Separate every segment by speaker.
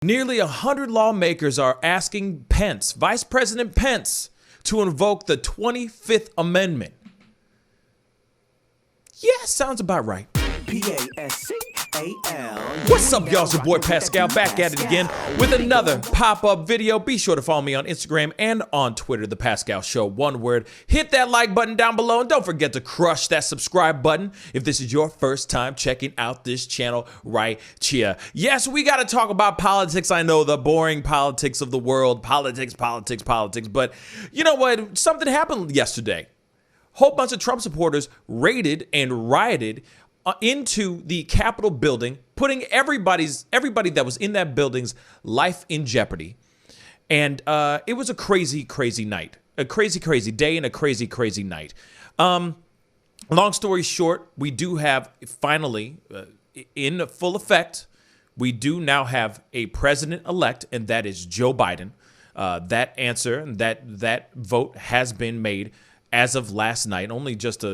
Speaker 1: Nearly 100 lawmakers are asking Pence, Vice President Pence, to invoke the 25th Amendment. Yeah, sounds about right.
Speaker 2: Pascal.
Speaker 1: What's up, y'all? It's your boy Pascal back at it again with another pop-up video. Be sure to follow me on Instagram and on Twitter, The Pascal Show, one word. Hit that like button down below and don't forget to crush that subscribe button if this is your first time checking out this channel right here. Yes, we got to talk about politics. I know, the boring politics of the world. Politics. But you know what? Something happened yesterday. Whole bunch of Trump supporters raided and rioted into the Capitol building, putting everybody that was in that building's life in jeopardy. And it was a crazy night, a crazy day and a crazy night. Long story short, we do have finally, in full effect, we do now have a president-elect, and that is Joe Biden. That answer and that vote has been made as of last night, only just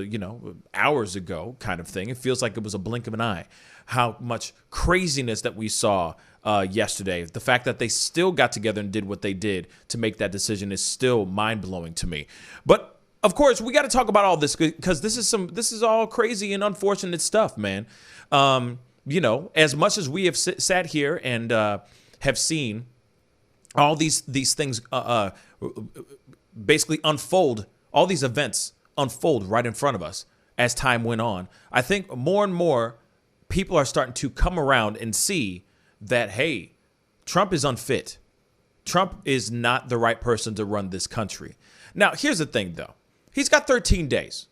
Speaker 1: hours ago, kind of thing. It feels like it was a blink of an eye. How much craziness that we saw yesterday. The fact that they still got together and did what they did to make that decision is still mind-blowing to me. But of course, we got to talk about all this because this is all crazy and unfortunate stuff, man. As much as we have sat here and have seen all these things basically unfold. All these events unfold right in front of us as time went on. I think more and more people are starting to come around and see that, hey, Trump is unfit. Trump is not the right person to run this country. Now, here's the thing, though. He's got 13 days.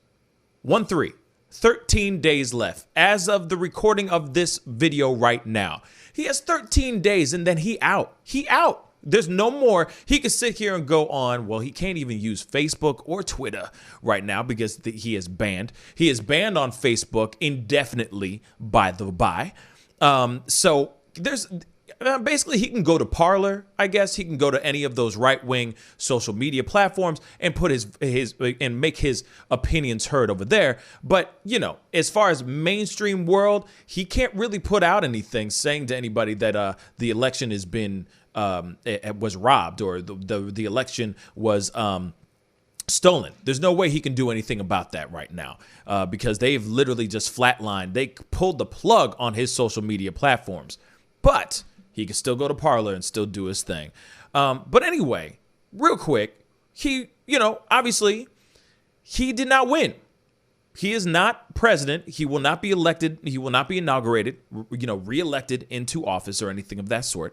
Speaker 1: 13 days left as of the recording of this video right now. He has 13 days and then he out. There's no more. He could sit here and go on. Well, he can't even use Facebook or Twitter right now because he is banned. He is banned on Facebook indefinitely, by the by. So there's basically he can go to Parler, I guess. He can go to any of those right-wing social media platforms and put his and make his opinions heard over there. But, as far as mainstream world, he can't really put out anything saying to anybody that the election has been it was robbed or the election was stolen. There's no way he can do anything about that right now because they've literally just flatlined. They pulled the plug on his social media platforms, but he can still go to Parler and still do his thing. But anyway, real quick, he, obviously he did not win. He is not president. He will not be elected. He will not be inaugurated, reelected into office or anything of that sort.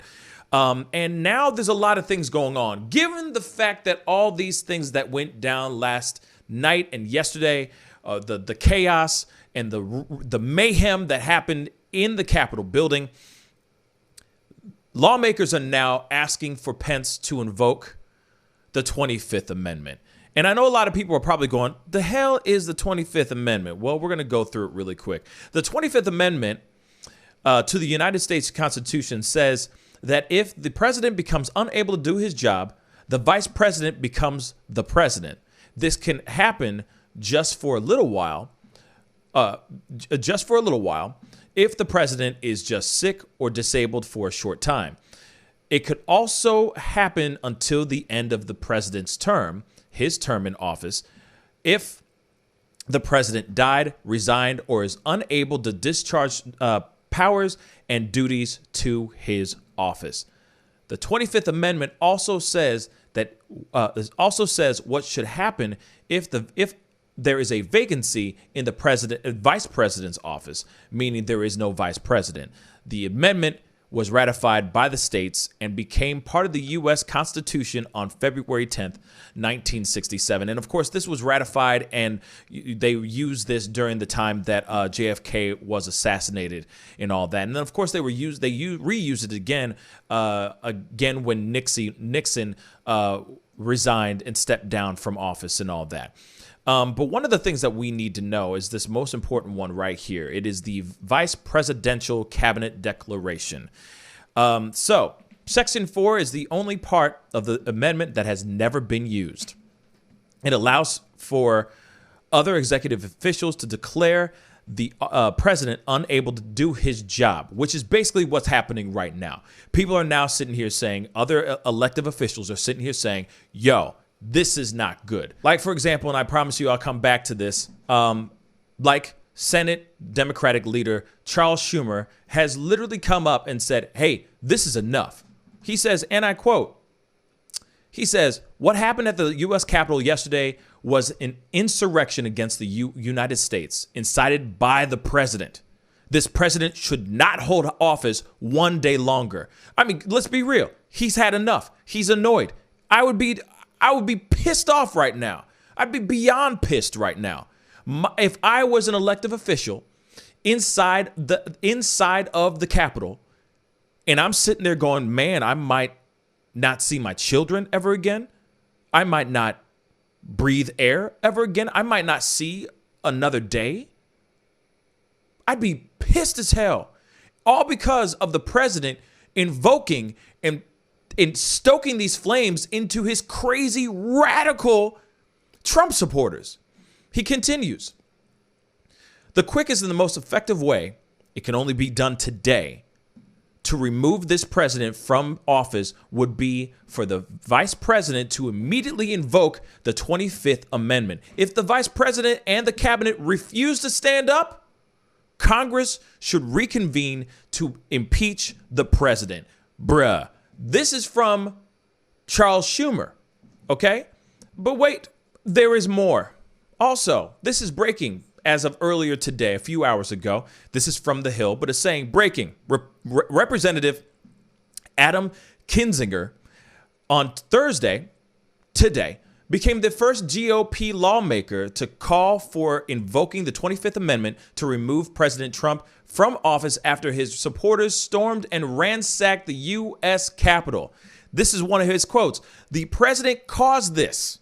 Speaker 1: And now there's a lot of things going on. Given the fact that all these things that went down last night and yesterday, the chaos and the mayhem that happened in the Capitol building, lawmakers are now asking for Pence to invoke the 25th Amendment. And I know a lot of people are probably going, the hell is the 25th Amendment? Well, we're going to go through it really quick. The 25th Amendment to the United States Constitution says that if the president becomes unable to do his job, the vice president becomes the president. This can happen just for a little while, if the president is just sick or disabled for a short time. It could also happen until the end of the president's term, his term in office, if the president died, resigned, or is unable to discharge powers and duties to his office. The 25th Amendment also says what should happen if there is a vacancy in the vice president's office, meaning there is no vice president. The amendment was ratified by the states and became part of the U.S. Constitution on February 10th, 1967. And of course, this was ratified and they used this during the time that JFK was assassinated and all that. And then, of course, they reused it again when Nixon resigned and stepped down from office and all that. But one of the things that we need to know is this most important one right here. It is the Vice Presidential Cabinet Declaration. So Section 4 is the only part of the amendment that has never been used. It allows for other executive officials to declare the president unable to do his job, which is basically what's happening right now. People are now sitting here saying, other elective officials are sitting here saying, yo, this is not good. Like, for example, and I promise you I'll come back to this, like Senate Democratic leader Charles Schumer has literally come up and said, hey, this is enough. He says, and I quote, he says, what happened at the U.S. Capitol yesterday was an insurrection against the United States incited by the president. This president should not hold office one day longer. I mean, let's be real. He's had enough. He's annoyed. I would be pissed off right now. I'd be beyond pissed right now. If I was an elective official inside of the Capitol, and I'm sitting there going, man, I might not see my children ever again. I might not breathe air ever again. I might not see another day. I'd be pissed as hell. All because of the president invoking and stoking these flames into his crazy, radical Trump supporters. He continues, the quickest and the most effective way, it can only be done today, to remove this president from office would be for the vice president to immediately invoke the 25th Amendment. If the vice president and the cabinet refuse to stand up, Congress should reconvene to impeach the president. Bruh, this is from Charles Schumer, okay? But wait, there is more. Also, this is breaking as of earlier today, a few hours ago. This is from The Hill, but it's saying breaking. Representative Adam Kinzinger on Thursday, today, became the first GOP lawmaker to call for invoking the 25th Amendment to remove President Trump from office after his supporters stormed and ransacked the U.S. Capitol. This is one of his quotes. The president caused this.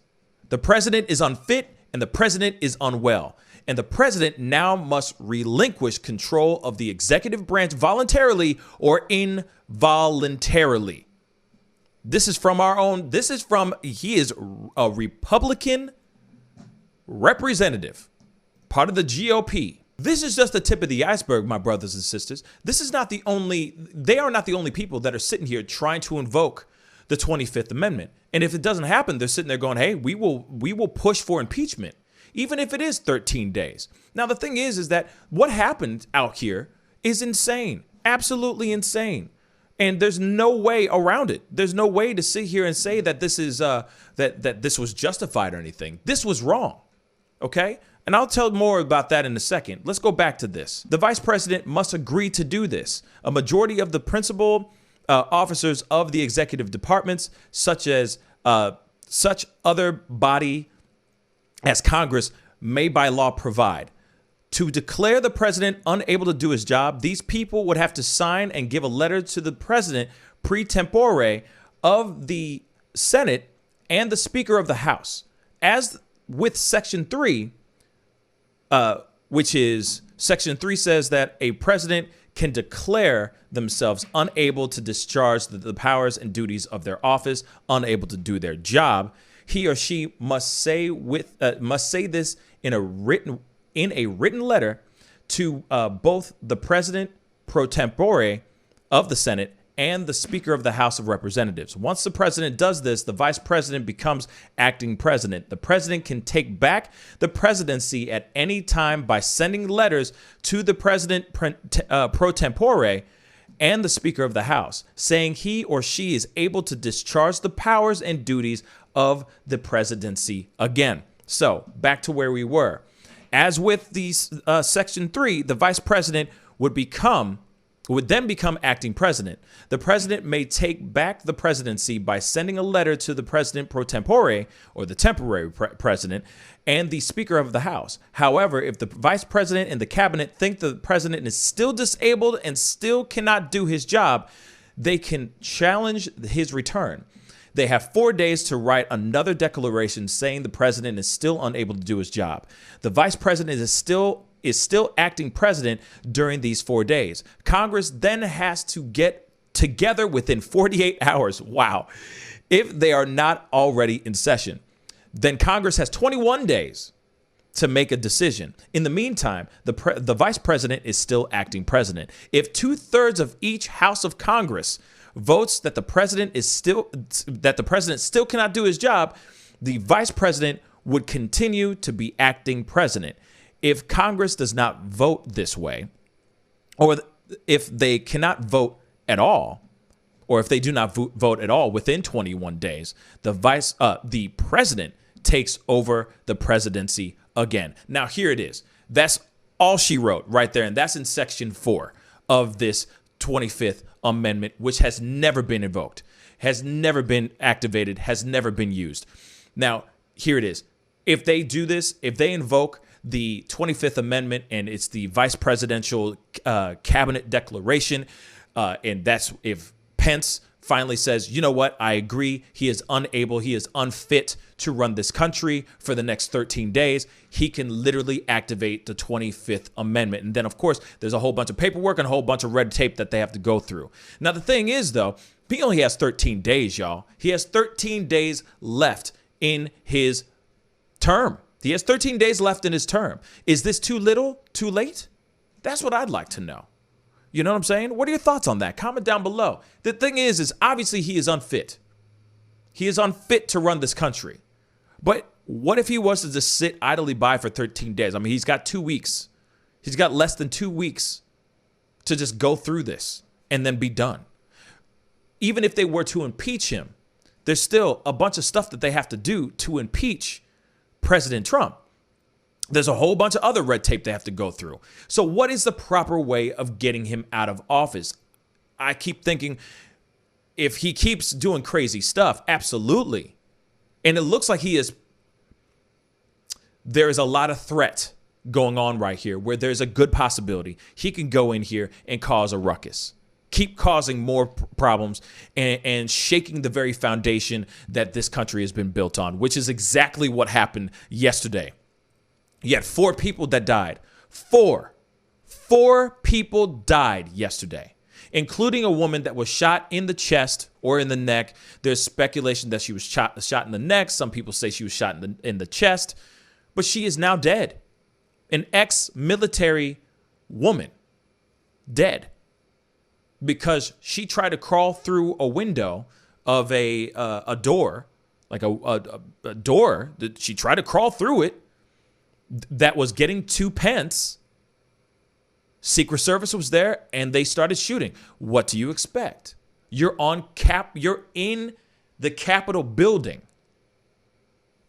Speaker 1: The president is unfit and the president is unwell. And the president now must relinquish control of the executive branch voluntarily or involuntarily. This is from he is a Republican representative, part of the GOP. This is just the tip of the iceberg, my brothers and sisters. They are not the only people that are sitting here trying to invoke the 25th Amendment. And if it doesn't happen, they're sitting there going, hey, we will push for impeachment, even if it is 13 days. Now, the thing is that what happened out here is insane, absolutely insane. And there's no way around it. There's no way to sit here and say that this is that this was justified or anything. This was wrong. OK, and I'll tell more about that in a second. Let's go back to this. The vice president must agree to do this. A majority of the principal officers of the executive departments, such other body as Congress may by law provide. To declare the president unable to do his job, these people would have to sign and give a letter to the president pre tempore of the Senate and the Speaker of the House. As with Section 3, which is Section 3 says that a president can declare themselves unable to discharge the powers and duties of their office, unable to do their job. He or she must say this in a written letter to both the president pro tempore of the Senate and the Speaker of the House of Representatives. Once the president does this, the vice president becomes acting president. The president can take back the presidency at any time by sending letters to the president pro tempore and the Speaker of the House, saying he or she is able to discharge the powers and duties of the presidency again. So back to where we were. As with the Section 3, the vice president would then become acting president. The president may take back the presidency by sending a letter to the president pro tempore, or the temporary president, and the Speaker of the House. However, if the vice president and the cabinet think the president is still disabled and still cannot do his job, they can challenge his return. They have 4 days to write another declaration saying the president is still unable to do his job. The vice president is still acting president during these 4 days. Congress then has to get together within 48 hours. Wow. If they are not already in session, then Congress has 21 days to make a decision. In the meantime, the vice president is still acting president. If 2/3 of each House of Congress votes that the president still cannot do his job, the vice president would continue to be acting president. If Congress does not vote this way, or if they cannot vote at all, or if they do not vote at all within 21 days, the president takes over the presidency again. Now, here it is. That's all she wrote right there. And that's in section 4 of this 25th Amendment, which has never been invoked, has never been activated, has never been used. Now, here it is. If they do this, if they invoke the 25th Amendment and it's the vice presidential cabinet declaration, and that's if Pence finally says, you know what, I agree, he is unable, he is unfit to run this country for the next 13 days, he can literally activate the 25th Amendment. And then, of course, there's a whole bunch of paperwork and a whole bunch of red tape that they have to go through. Now, the thing is, though, he only has 13 days, y'all. He has 13 days left in his term. He has 13 days left in his term. Is this too little, too late? That's what I'd like to know. You know what I'm saying? What are your thoughts on that? Comment down below. The thing is obviously he is unfit. He is unfit to run this country. But what if he was to just sit idly by for 13 days? I mean, he's got 2 weeks. He's got less than 2 weeks to just go through this and then be done. Even if they were to impeach him, there's still a bunch of stuff that they have to do to impeach President Trump. There's a whole bunch of other red tape they have to go through. So what is the proper way of getting him out of office? I keep thinking if he keeps doing crazy stuff, absolutely. And it looks like there is a lot of threat going on right here where there's a good possibility he can go in here and cause a ruckus, keep causing more problems and shaking the very foundation that this country has been built on, which is exactly what happened yesterday. You had 4 people that died. Four people died yesterday, including a woman that was shot in the chest or in the neck. There's speculation that she was shot in the neck. Some people say she was shot in the chest, but she is now dead. An ex-military woman dead because she tried to crawl through a window of a door, like a door that she tried to crawl through it. That was getting to Pence. Secret Service was there and they started shooting. What do you expect? You're in the Capitol building.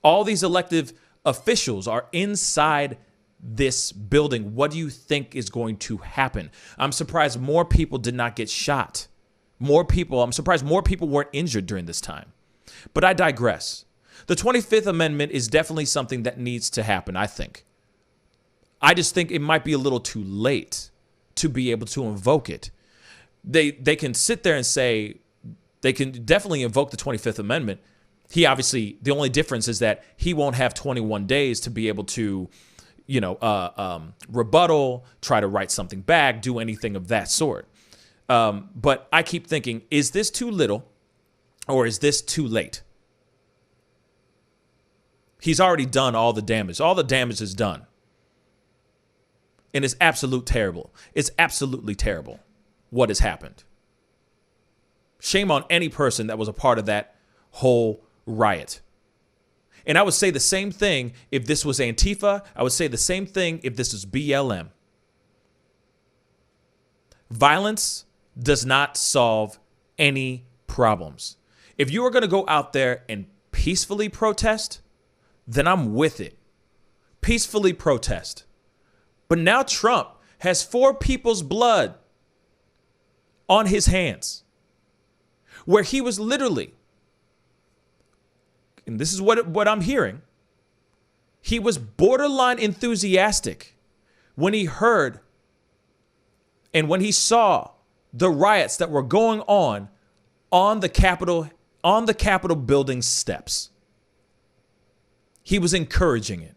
Speaker 1: All these elected officials are inside this building. What do you think is going to happen? I'm surprised more people did not get shot. I'm surprised more people weren't injured during this time. But I digress. The 25th Amendment is definitely something that needs to happen, I think. I just think it might be a little too late to be able to invoke it. They can sit there and say they can definitely invoke the 25th Amendment. The only difference is that he won't have 21 days to be able to, rebuttal, try to write something back, do anything of that sort. But I keep thinking, is this too little or is this too late? He's already done all the damage. All the damage is done. And it's absolutely terrible. It's absolutely terrible what has happened. Shame on any person that was a part of that whole riot. And I would say the same thing if this was Antifa. I would say the same thing if this was BLM. Violence does not solve any problems. If you are going to go out there and peacefully protest, then I'm with it. Peacefully protest. But now Trump has 4 people's blood on his hands, where he was literally, and this is what I'm hearing, he was borderline enthusiastic when he heard and when he saw the riots that were going on the Capitol building steps. He was encouraging it.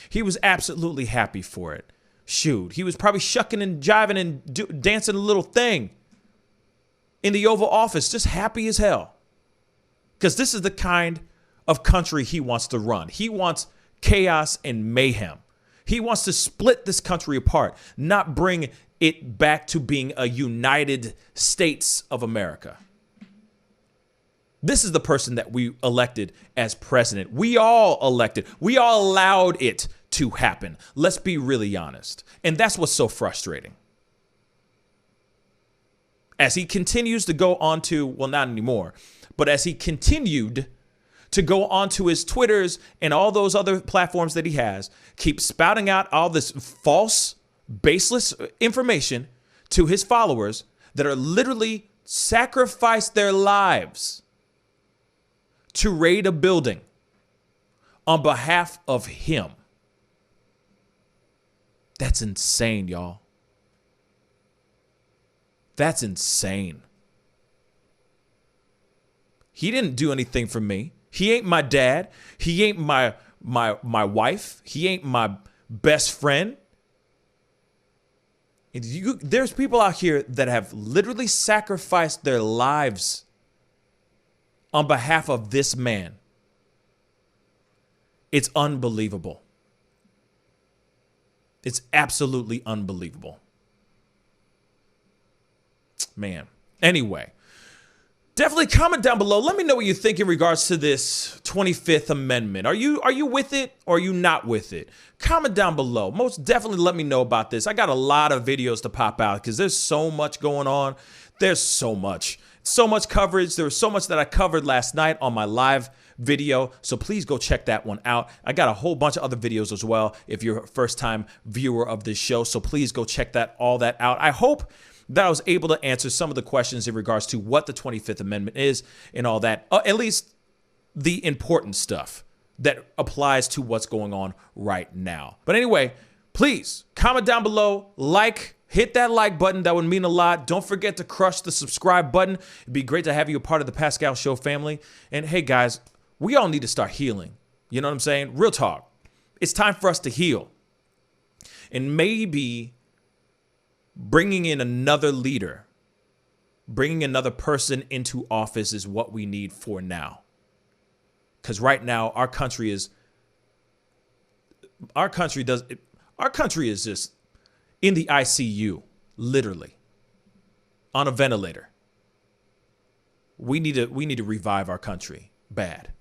Speaker 1: He was absolutely happy for it. Shoot, he was probably shucking and jiving and dancing a little thing in the Oval Office, just happy as hell. Because this is the kind of country he wants to run. He wants chaos and mayhem. He wants to split this country apart, not bring it back to being a United States of America. This is the person that we elected as president. We all elected. We all allowed it to happen. Let's be really honest. And that's what's so frustrating. As he continues to go on to, well, not anymore, but as he continued to go onto his Twitters and all those other platforms that he has, keep spouting out all this false, baseless information to his followers that are literally sacrificed their lives to raid a building on behalf of him. That's insane, y'all. That's insane. He didn't do anything for me. He ain't my dad. He ain't my wife. He ain't my best friend. There's people out here that have literally sacrificed their lives on behalf of this man. It's unbelievable. It's absolutely unbelievable. Man. Anyway, definitely comment down below. Let me know what you think in regards to this 25th Amendment. Are you with it or are you not with it? Comment down below. Most definitely let me know about this. I got a lot of videos to pop out because there's so much going on. There's so much coverage. There was so much that I covered last night on my live video. So please go check that one out. I got a whole bunch of other videos as well if you're a first time viewer of this show. So please go check all that out. I hope that I was able to answer some of the questions in regards to what the 25th Amendment is and all that, at least the important stuff that applies to what's going on right now. But anyway, please comment down below, hit that like button. That would mean a lot. Don't forget to crush the subscribe button. It'd be great to have you a part of the Pascal Show family. And hey, guys, we all need to start healing. You know what I'm saying? Real talk. It's time for us to heal. And maybe bringing in another leader, bringing another person into office is what we need for now. Because right now, our country is just in the ICU, literally, on a ventilator. We need to revive our country bad.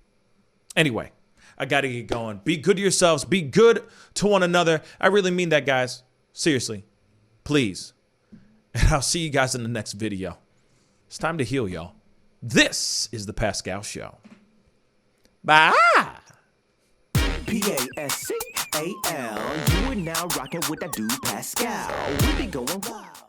Speaker 1: Anyway, I got to get going. Be good to yourselves. Be good to one another. I really mean that, guys. Seriously. Please. And I'll see you guys in the next video. It's time to heal, y'all. This is the Pascal Show. Bye.
Speaker 2: Pascal. You are now rocking with that dude Pascal. We be going wild.